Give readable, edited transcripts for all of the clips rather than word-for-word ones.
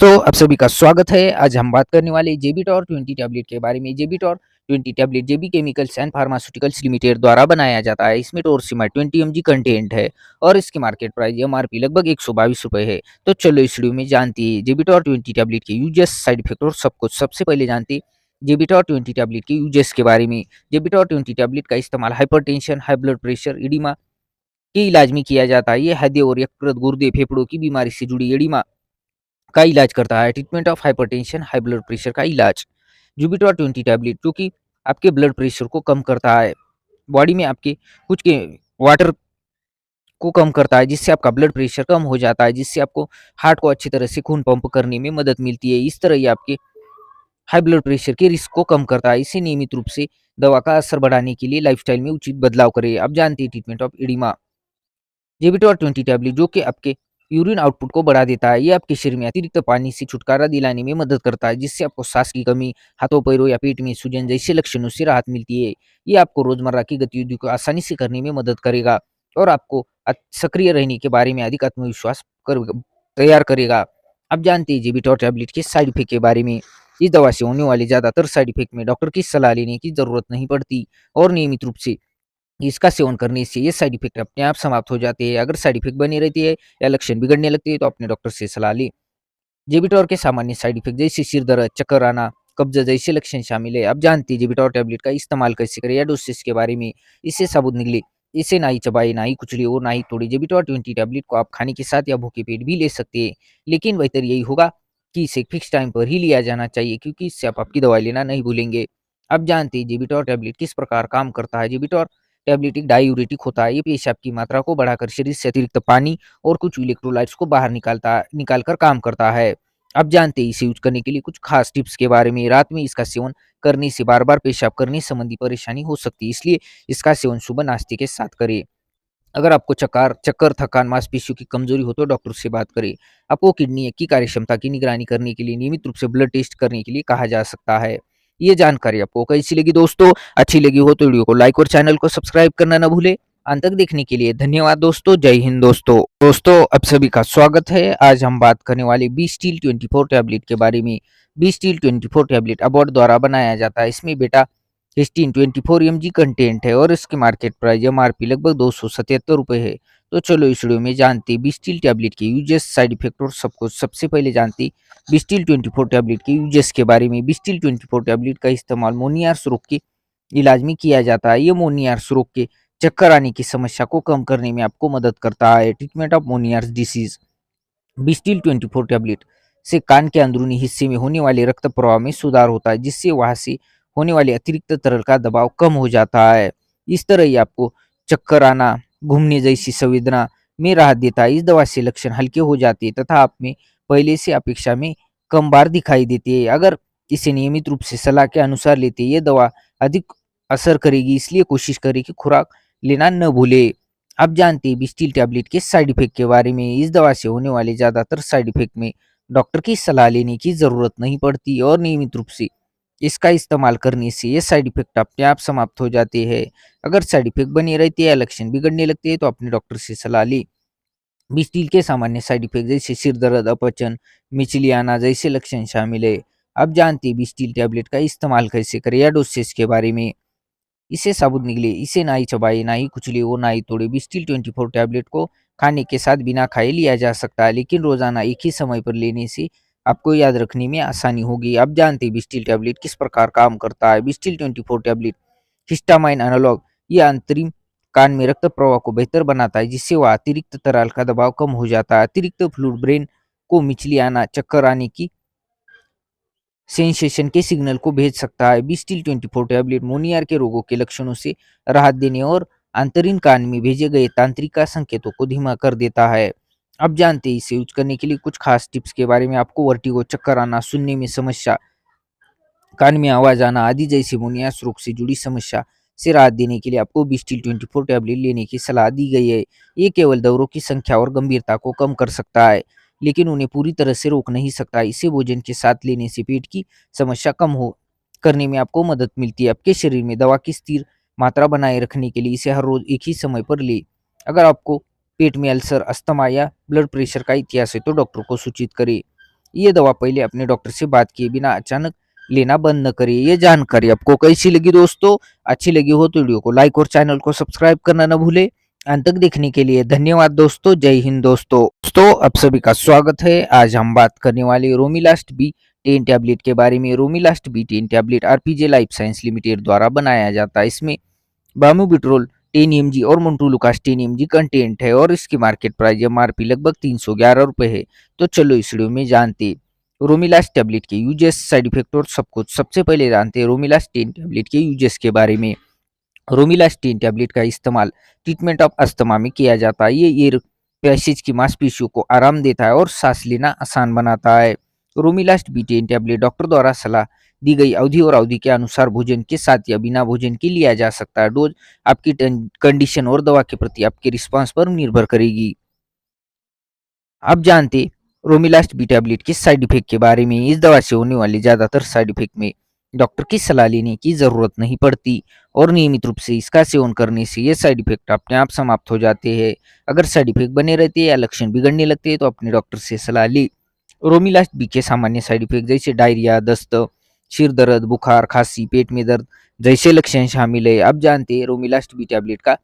दोस्तों, आप सभी का स्वागत है। आज हम बात करने वाले जेबीटॉर 20 टैबलेट के बारे में। जेबीटॉर 20 tablet JB chemicals and pharmaceuticals limited द्वारा बनाया जाता है। इसमें टोरसिमा 20 mg कंटेंट है और इसकी मार्केट प्राइस एमआरपी लगभग 122 रुपए है। तो चलो इस वीडियो में जानते हैं जेबीटॉर 20 टैबलेट के यूजेस, साइड इफेक्ट और सब कुछ। सबसे पहले जानते हैं जेबीटॉर 20 टैबलेट के यूजेस के बारे में। जेबीटॉर 20 टैबलेट का इस्तेमाल hypertension, high blood pressure, oedema के इलाज में किया जाता है। ये हृदय और यकृत, गुर्दे, फेफड़ों की बीमारी से जुड़ी एडिमा का इलाज करता है। Treatment of hypertension, high blood pressure का इलाज। जुबिटोर 20 टैबलेट जो कि आपके ब्लड प्रेशर को कम करता है, बॉडी में आपके कुछ के वाटर को कम करता है, जिससे आपका ब्लड प्रेशर कम हो जाता है, जिससे आपको हार्ट को अच्छी तरह से खून पंप करने में मदद मिलती है। इस तरह ये आपके हाई ब्लड प्रेशर के रिस्क को कम करता है। इसे नियमित रूप से दवा का असर बढ़ाने के लिए लाइफस्टाइल में उचित बदलाव करें। अब जानते हैं ट्रीटमेंट ऑफ एडिमा। जेबिटोर 20 टैबलेट जो कि आपके यूरिन आउटपुट को बढ़ा देता है। ये आपके शरीर में अतिरिक्त पानी से छुटकारा दिलाने में मदद करता है, जिससे आपको सांस की कमी, हाथों पैरों या पेट में सूजन जैसे लक्षणों से राहत मिलती है। ये आपको रोजमर्रा की गतिविधियों को आसानी से करने में मदद करेगा और आपको सक्रिय रहने के बारे में अधिक आत्मविश्वास तैयार करेगा। अब जानते हैं जेबिटोर टैबलेट के साइड इफेक्ट के बारे में। इस दवा से होने वाले ज्यादातर साइड इफेक्ट में डॉक्टर की सलाह लेने की जरूरत नहीं पड़ती और नियमित रूप से इसका सेवन करने से ये साइड इफ़ेक्ट अपने आप समाप्त हो जाते हैं। अगर साइड इफ़ेक्ट बनी रहती है या लक्षण बिगड़ने लगते हैं तो अपने डॉक्टर से सलाह लें। जेबिटॉर के सामान्य साइड इफ़ेक्ट जैसे सिर दर्द, चक्कर आना, कब्ज़ जैसे लक्षण शामिल है। अब जानते हैं जेबिटॉर टैबलेट का इस्तेमाल कैसे करें या डोसेज के बारे में। इससे साबुत निकले, इसे ना ही चबाएँ, ना ही कुचले और ना ही तोड़ें। जेबिटॉर 20 टैबलेट को आप खाने के साथ या भूखे पेट भी ले सकते हैं, लेकिन बेहतर यही होगा कि इसे फिक्स टाइम पर ही लिया जाना चाहिए, क्योंकि इससे आप आपकी दवाई लेना नहीं भूलेंगे। अब जानते हैं जेबिटॉर टैबलेट किस प्रकार काम करता है। जेबिटॉर टैबलेट एक डायूरेटिक होता है। ये पेशाब की मात्रा को बढ़ाकर शरीर से अतिरिक्त पानी और कुछ इलेक्ट्रोलाइट्स को बाहर निकाल कर काम करता है। अब जानते हैं इसे यूज़ करने के लिए कुछ खास टिप्स के बारे में। रात में इसका सेवन करने से बार-बार पेशाब करने संबंधी परेशानी हो सकती है, इसलिए इसका सेवन सुबह नाश्ते के साथ करें। अगर आपको चक्कर, थकान, मांसपेशियों की कमजोरी हो तो डॉक्टर से बात करें। आपको किडनी की कार्यक्षमता की निगरानी करने के लिए नियमित रूप से ब्लड टेस्ट करने के लिए कहा जा सकता है। ये जानकारी आपको कैसी लगी दोस्तों? अच्छी लगी हो तो वीडियो को लाइक और चैनल को सब्सक्राइब करना ना भूलें। अंत तक देखने के लिए धन्यवाद दोस्तों। जय हिंद दोस्तों। दोस्तों, आप सभी का स्वागत है। आज हम बात करने वाले बी स्टील 24 टैबलेट के बारे में। बी स्टील 24 टैबलेट अबॉट द्वारा बनाया जाता है। इसमें बेटा हिस्टीन 24 mg कंटेंट है और इसकी मार्केट प्राइस एमआरपी लगभग 277 रुपए है। तो चलो इस वीडियो में जानते हैं बिस्टिल टैबलेट के यूजेस, साइड इफेक्ट और सब कुछ। सबसे पहले जानते हैं बिस्टिल 24 टैबलेट के यूजेस के बारे में। बिस्टिल 24 टैबलेट का इस्तेमाल मोनियार्स रोग के इलाज में किया जाता है। ये मोनियार्स रोग के चक्कर आने की समस्या को कम करने में आपको मदद करता है। Treatment of Meniere's disease. बिस्टिल 24 टैबलेट से कान के अंदरूनी हिस्से में होने वाले रक्त प्रवाह में सुधार होता है, जिससे वहां से होने वाले अतिरिक्त तरल का दबाव कम हो जाता है। इस तरह ही आपको चक्कर आना, घूमने जैसी संवेदना में राहत देता है। इस दवा से लक्षण हल्के हो जाते हैं तथा आप में पहले से अपेक्षा में कम बार दिखाई देती है। अगर इसे नियमित रूप से सलाह के अनुसार लेते हैं, ये दवा अधिक असर करेगी, इसलिए कोशिश करें कि खुराक लेना न भूले। अब जानते हैं बिस्टिल टैबलेट के साइड इफेक्ट के बारे में। इस दवा से होने वाले ज्यादातर साइड इफेक्ट में डॉक्टर की सलाह लेने की जरूरत नहीं पड़ती और नियमित रूप से इसका इस्तेमाल करने से ये साइड इफेक्ट अपने आप समाप्त हो जाते हैं। अगर साइड इफेक्ट बने रहते हैं या लक्षण बिगड़ने लगते हैं तो अपने डॉक्टर से सलाह लें। बिस्टिल के सामान्य साइड इफेक्ट जैसे सिर दर्द, अपचन, मिचली आना जैसे लक्षण शामिल है। अब जानते हैं बिस्टिल टैबलेट का इस्तेमाल कैसे करें या डोसेज के बारे में। इसे साबुत निगले, इसे ना ही चबाए, ना ही कुचले और ना ही तोड़े। बिस्टिल 24 टैबलेट को खाने के साथ बिना खाए लिया जा सकता है, लेकिन रोजाना एक ही समय पर लेने से आपको याद रखने में आसानी होगी। अब जानते हैं बिस्टिल टैबलेट किस प्रकार काम करता है। बिस्टिल 24 टैबलेट हिस्टामाइन एनालॉग, ये अंतरिम कान में रक्त प्रवाह को बेहतर बनाता है, जिससे वह अतिरिक्त तरल का दबाव कम हो जाता है। अतिरिक्त फ्लूइड ब्रेन को मिचली आना, चक्कर आने की सेंसेशन के सिग्नल को भेज सकता है। बिस्टिल 24 टैबलेट मोनियार के रोगों के लक्षणों से राहत देने और आंतरिक कान में भेजे गए तांत्रिका संकेतों को धीमा कर देता है। अब जानते हैं इसे यूज करने के लिए कुछ खास टिप्स के बारे में। आपको वर्टिगो, चक्कर आना, सुनने में समस्या, कान में आवाज आना आदि जैसी मोनियास रोग से जुड़ी समस्या से राहत देने के लिए आपको बिस्टिल 24 टैबलेट लेने की सलाह दी गई है। ये केवल दौरों की संख्या और गंभीरता को कम कर सकता है, लेकिन उन्हें पूरी तरह से रोक नहीं सकता। इसे भोजन के साथ लेने से पेट की समस्या कम हो करने में आपको मदद मिलती है। आपके शरीर में दवा की स्थिर मात्रा बनाए रखने के लिए इसे हर रोज एक ही समय पर ले। अगर आपको पेट में अल्सर, अस्थमा या ब्लड प्रेशर का इतिहास है तो डॉक्टर को सूचित करें। ये दवा पहले अपने डॉक्टर से बात किए बिना अचानक लेना बंद न करिए। ये जानकारी आपको कैसी लगी दोस्तों? अच्छी लगी हो तो वीडियो को लाइक और चैनल को सब्सक्राइब करना न भूले। अंत तक देखने के लिए धन्यवाद दोस्तों। जय हिंद दोस्तों। दोस्तों आप सभी का स्वागत है। आज हम बात करने वाले रोमिलास्ट बी 10 टैबलेट के बारे में। Romilast B 10 tablet RPG life science limited द्वारा बनाया जाता है। इसमें बामूविट्रोल 10 mg और मोन्टुलुकास 10 mg कंटेंट है और इसकी मार्केट प्राइस एमआरपी लगभग 311 रुपए है। तो चलो इस वीडियो में जानते हैं रोमिलास टैबलेट के यूजेस, साइड इफेक्ट और सब कुछ। सबसे पहले जानते हैं रोमिलास 10 टैबलेट के यूजेस के बारे में। रोमिलास्टिन टैबलेट का इस्तेमाल ट्रीटमेंट ऑफ अस्थमा में किया जाता है। ये ईयर पैसेज की मांसपेशियों को आराम देता है और सांस लेना आसान बनाता है। रोमिलास्ट B10 टैबलेट डॉक्टर द्वारा सलाह दी गई अवधि और अवधि के अनुसार भोजन के साथ या बिना भोजन के लिया जा सकता है। डोज आपकी कंडीशन और दवा के प्रति आपके रिस्पांस पर निर्भर करेगी। आप जानते रोमिलास्ट बी टैबलेट के साइड इफेक्ट के बारे में। इस दवा से होने वाले ज्यादातर साइड इफेक्ट में डॉक्टर की सलाह लेने की जरूरत नहीं पड़ती और नियमित रूप से इसका सेवन करने से ये साइड इफेक्ट अपने आप समाप्त हो जाते हैं। अगर साइड इफेक्ट बने रहते हैं या लक्षण बिगड़ने लगते हैं तो अपने डॉक्टर से सलाह ली। रोमिलास्ट बी के सामान्य साइड इफेक्ट जैसे डायरिया, दस्त, सिर दर्द, बुखार, खांसी, पेट में दर्द जैसे लक्षण शामिल है। आप जानते हैं रोमिलास्ट बी टैबलेट का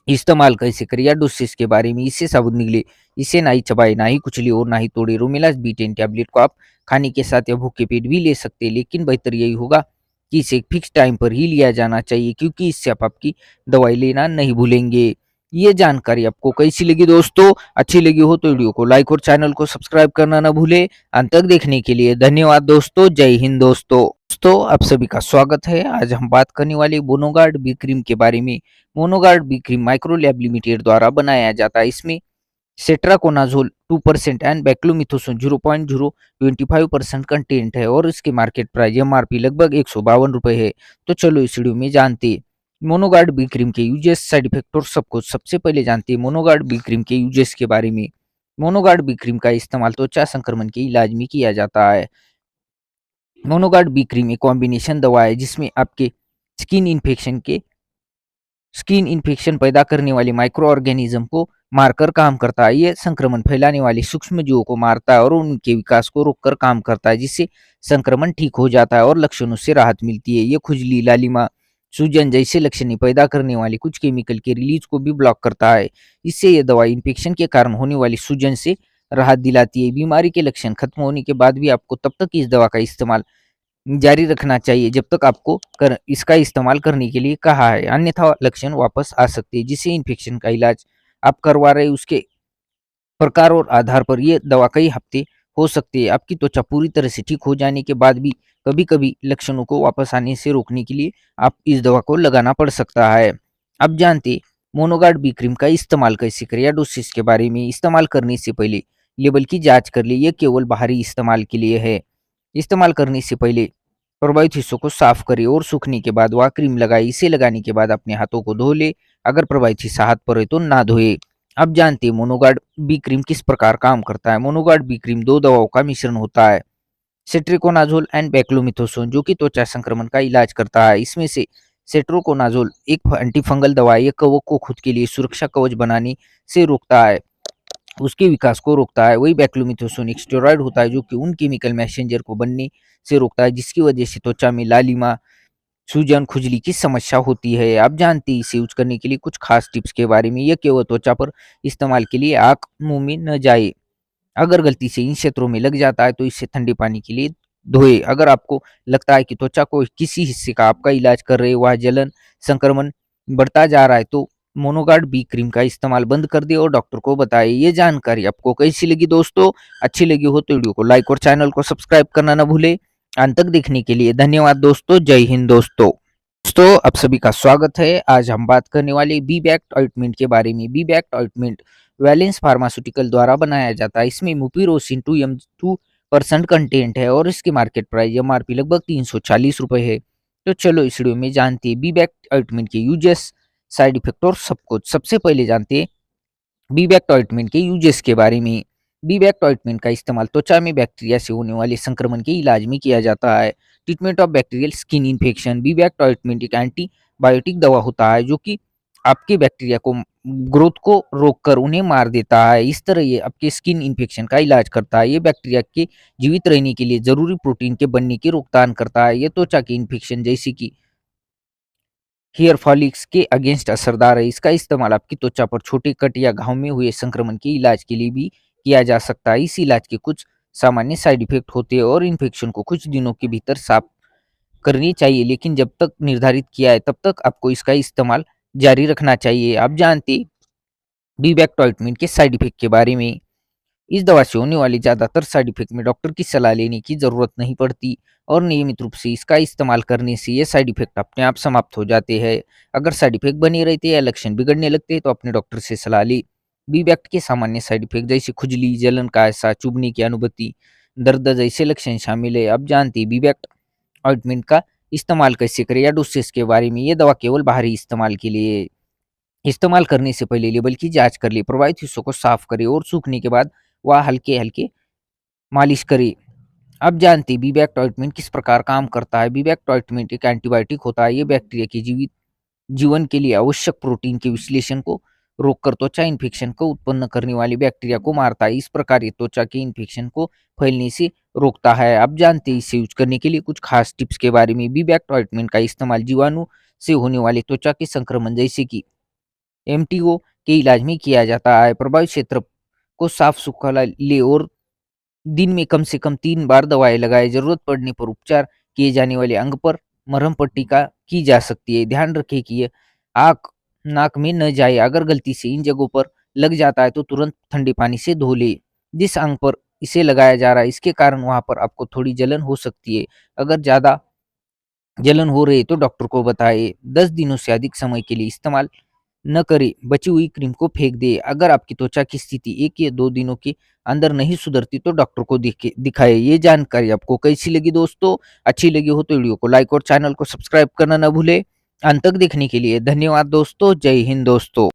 इस्तेमाल कैसे करें या डोसेस के बारे में। इससे साबुत निकले, इसे ना ही चबाए, ना ही कुचले और ना ही तोड़े। रोमिलास B10 टैबलेट को आप खाने के साथ या भूखे पेट भी ले सकते हैं, लेकिन बेहतर यही होगा कि इसे एक फिक्स टाइम पर ही लिया जाना चाहिए, क्योंकि इससे आप आपकी दवाई लेना नहीं भूलेंगे। ये जानकारी आपको कैसी लगी दोस्तों? अच्छी लगी हो तो वीडियो को लाइक और चैनल को सब्सक्राइब करना ना भूले। अंत तक देखने के लिए धन्यवाद दोस्तों। जय हिंद दोस्तों। दोस्तों आप सभी का स्वागत है। आज हम बात करने वाले बोनोगार्ड बी क्रीम के बारे में। मोनोगार्ड बी क्रीम माइक्रोलैब लिमिटेड द्वारा बनाया जाता है। इसमें सेट्राकोनाजोल 2% एंड बैक्लोमिथोसोन 0.025% कंटेंट है और इसकी मार्केट प्राइस एमआरपी लगभग 152 रुपए है। तो चलो इस वीडियो में जानते हैं मोनोगार्ड बी क्रीम के यूजेस, साइड इफेक्ट और सब कुछ। सबसे पहले जानते हैं मोनोगार्ड बी क्रीम के यूजेस के बारे में। मोनोगार्ड बी क्रीम का इस्तेमाल त्वचा संक्रमण के इलाज में किया जाता है। मोनोगार्ड बी क्रीम एक कॉम्बिनेशन दवा है जिसमें आपके स्किन इन्फेक्शन के स्किन इन्फेक्शन पैदा करने वाले माइक्रो ऑर्गेनिज्म को मारकर काम करता है। ये संक्रमण फैलाने वाले सूक्ष्म जीवों को मारता है और उनके विकास को रोककर काम करता है, जिससे संक्रमण ठीक हो जाता है और लक्षणों से राहत मिलती है। ये खुजली, लालिमा, सूजन जैसे लक्षण पैदा करने वाले कुछ केमिकल के रिलीज को भी ब्लॉक करता है। इससे यह दवा इन्फेक्शन के कारण होने वाली सूजन से राहत दिलाती है। बीमारी के लक्षण खत्म होने के बाद भी आपको तब तक इस दवा का इस्तेमाल जारी रखना चाहिए जब तक आपको इसका इस्तेमाल करने के लिए कहा है, अन्यथा लक्षण वापस आ सकते हैं। जिससे इन्फेक्शन का इलाज आप करवा रहे उसके प्रकार और आधार पर ये दवा कई हफ्ते हो सकती है। आपकी त्वचा पूरी तरह से ठीक हो जाने के बाद भी कभी-कभी लक्षणों को वापस आने से रोकने के लिए आप इस दवा को लगाना पड़ सकता है। अब जानते मोनोगार्ड बी क्रीम का इस्तेमाल कैसे करें या डोसेस के बारे में। इस्तेमाल करने से पहले लेबल की जांच कर ले। ये केवल बाहरी इस्तेमाल के लिए है। इस्तेमाल करने से पहले प्रभावित हिस्सों को साफ करें और सूखने के बाद वह क्रीम लगाए। इसे लगाने के बाद अपने हाथों को धो ले। अगर प्रभावित हिस्सा हाथ पर है तो ना धोए। अब जानते हैं मोनोगार्ड बी क्रीम किस प्रकार काम करता है। मोनोगार्ड बी क्रीम दो दवाओं का मिश्रण होता है, सेट्रिकोनाजोल एंड बैक्लोमिथोसोन, जो कि त्वचा संक्रमण का इलाज करता है। इसमें से सेट्रोकोनाजोल एक एंटीफंगल दवा है। यह कवक को खुद के लिए सुरक्षा कवच बनाने से रोकता है, उसके विकास को रोकता है। वही बैक्लोमिथोसोन एक स्टेरॉइड होता है जो कि उन केमिकल मैसेंजर को बनने से रोकता है जिसकी वजह से त्वचा में लालिमा, सूजन, खुजली की समस्या होती है। आप जानते हैं इसे यूज करने के लिए कुछ खास टिप्स के बारे में। यह केवल त्वचा पर इस्तेमाल के लिए आंख मुंह में न जाए। अगर गलती से इन क्षेत्रों में लग जाता है तो इसे ठंडे पानी के लिए धोए। अगर आपको लगता है कि त्वचा को किसी हिस्से का आपका इलाज कर रहे, वह जलन, संक्रमण बढ़ता जा रहा है, तो मोनोगार्ड बी क्रीम का इस्तेमाल बंद कर दे और डॉक्टर को बताएं। ये जानकारी आपको कैसी लगी दोस्तों? अच्छी लगी हो तो वीडियो को लाइक और चैनल को सब्सक्राइब करना ना भूले। अंत तक देखने के लिए धन्यवाद दोस्तों। जय हिंद दोस्तों। दोस्तों आप सभी का स्वागत है। आज हम बात करने वाले बी बैक्ट ऑइंटमेंट के बारे में। बी बैक्ट ऑइंटमेंट वैलेंस फार्मास्यूटिकल द्वारा बनाया जाता है। इसमें मुपीरोसिन 2% कंटेंट है और इसकी मार्केट प्राइस एमआरपी लगभग 340 रुपए है। तो चलो इस वीडियो में जानते हैं बी बैक्ट ऑइंटमेंट के यूजेस, साइड इफेक्ट और सब कुछ। सबसे पहले जानते हैं बी बैक्ट ऑइंटमेंट के यूजेस के बारे में। बी बैक्ट ऑइंटमेंट का इस्तेमाल त्वचा में बैक्टीरिया से होने वाले संक्रमण के इलाज में किया जाता है। Treatment of bacterial skin infection. B bact ointment एक एंटीबायोटिक दवा होता है जो कि आपके बैक्टीरिया को ग्रोथ को रोककर उन्हें मार देता है। इस तरह ये आपके स्किन इन्फेक्शन का इलाज करता है। ये बैक्टीरिया के जीवित रहने के लिए ज़रूरी प्रोटीन के बनने की रोकथाम करता है। ये त्वचा के इन्फेक्शन जैसे कि हेयर फॉलिक्स के अगेंस्ट असरदार है। इसका इस्तेमाल आपकी त्वचा पर छोटे कट या घाव में हुए संक्रमण के इलाज के लिए भी किया जा सकता है। इस इलाज के कुछ सामान्य साइड इफ़ेक्ट होते हैं और इन्फेक्शन को कुछ दिनों के भीतर साफ करनी चाहिए, लेकिन जब तक निर्धारित किया है तब तक आपको इसका इस्तेमाल जारी रखना चाहिए। आप जानते बी-बैक ऑइंटमेंट के साइड इफ़ेक्ट के बारे में। इस दवा से होने वाले ज़्यादातर साइड इफ़ेक्ट में डॉक्टर की सलाह लेने की ज़रूरत नहीं पड़ती और नियमित रूप से इसका इस्तेमाल करने से ये साइड इफ़ेक्ट अपने आप समाप्त हो जाते हैं। अगर साइड इफ़ेक्ट बने रहते हैं या लक्षण बिगड़ने लगते हैं तो अपने डॉक्टर से सलाह लें। बी-बैक के सामान्य साइड इफ़ेक्ट जैसे खुजली, जलन का एहसास, चुभने की अनुभूति, दर्द जैसे लक्षण शामिल है। अब जानते हैं बी-बैक ऑइंटमेंट का इस्तेमाल कैसे करें या डोसेज़ के बारे में। ये दवा केवल बाहरी इस्तेमाल के लिए है। इस्तेमाल करने से पहले लेबल की जाँच कर लें, प्रभावित हिस्सों को साफ करें और सूखने के बाद वहाँ हल्के-हल्के मालिश करें। आप जानते हैं बी-बैक ऑइंटमेंट किस प्रकार काम करता है। बी-बैक ऑइंटमेंट एक एंटीबायोटिक होता है। ये बैक्टीरिया के जीवन के लिए आवश्यक प्रोटीन के विश्लेषण को रोककर त्वचा इन्फेक्शन को उत्पन्न करने वाले बैक्टीरिया को मारता है। इस प्रकार ये त्वचा के इन्फेक्शन को फैलने से रोकता है। आप जानते हैं इसे यूज़ करने के लिए कुछ खास टिप्स के बारे में। बी-बैक ऑइंटमेंट का इस्तेमाल जीवाणु से होने वाले त्वचा के संक्रमण जैसे कि एमटीओ के इलाज में किया जाता है। प्रभावित क्षेत्र को साफ-सुथरा लें और दिन में कम से कम 3 बार दवाएँ लगाएँ। ज़रूरत पड़ने पर उपचार किए जाने वाले अंग पर मरहम पट्टी का की जा सकती है। ध्यान रखें कि ये आँख, नाक में न जाए। अगर गलती से इन जगहों पर लग जाता है तो तुरंत ठंडे पानी से धो लें। जिस अंग पर इसे लगाया जा रहा है इसके कारण वहाँ पर आपको थोड़ी जलन हो सकती है। अगर ज़्यादा जलन हो रही है तो डॉक्टर को बताएँ। 10 दिनों से अधिक समय के लिए इस्तेमाल न करें, बची हुई क्रीम को फेंक दें। अगर आपकी त्वचा की स्थिति 1 या 2 दिनों के अंदर नहीं सुधरती तो डॉक्टर को दिखाएँ। ये जानकारी आपको कैसी लगी दोस्तों? अच्छी लगी हो तो वीडियो को लाइक और चैनल को सब्सक्राइब करना ना भूलें। अंत तक देखने के लिए धन्यवाद दोस्तों। जय हिंद दोस्तों।